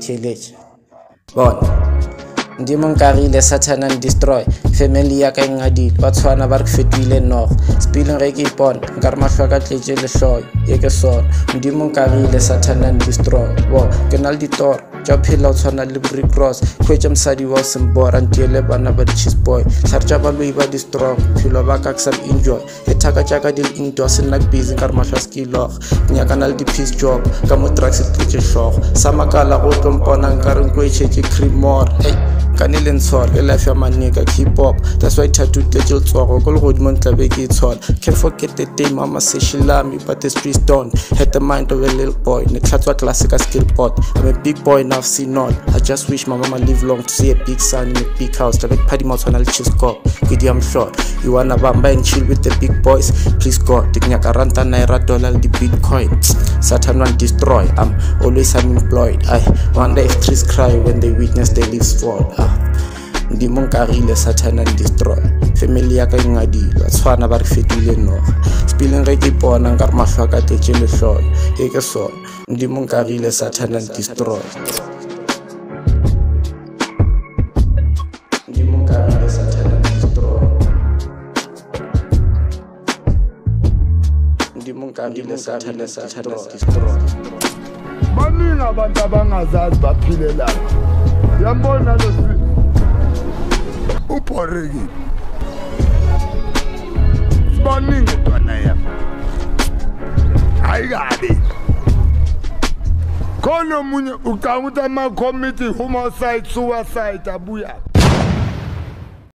thekeletše bona MODIMO NKAGILE Satan and destroy family ya ka NKAGILE ba tshwana ba re fetoile nogo spilling ge ke ipona nka re mahlo ka tletše lehloyo ye ke sona MODIMO NKAGILE Satan and destroy bo ke na le ditoro tša phela o tshwana le brick cross khwetša mosadi wa o sembora ntiele bana ba di-cheese boy tlhare tša baloi ba di-strong phelo ba ka ke sa enjoy lethaka tša ka di-indoor se nna ke busy nka re mahlo a se ke iloga ke nyakana le di-peace job ka mo drugs e tletše hlogo sa makala go tlompona nka re nko e tšhetše creamore hey kane le ntshwara le life ya manika keep up that's why tattoo tletše letsogo ko legodimo ntlabe ke itshola can't forget the day mama say she love me but the streets don't had the mind of a little boy ne tlhatswa classic a skill pot I'm a big boy now I've seen all I just wish my mama live long to see a big son in a big house tlabe ke phadima o tshwana le cheese cop ke di am short you wanna bamba and chill with the big boys please God ke nyaka ranta naira dollar le di-bitcoin Satan one destroy I'm always unemployed I wonder if trees cry when they witness their leaves fall MODIMO NKAGILE Satan and destroy family ya ka NKAGILE ba tshwana ba re fetoile noga spilling ge ke ipona nka re mahlo a ka tletše lehloyo e ke sona MODIMO NKAGILE Satan and destroy MODIMO NKAGILE Satan and destroy MODIMO NKAGILE Satan and destroy baningi abantu abangazazi baphilela yambona lo uporeki baningi ntwana yami ayikabi khona omunye ucanga ukuthi ama-committee homicide suicide abuya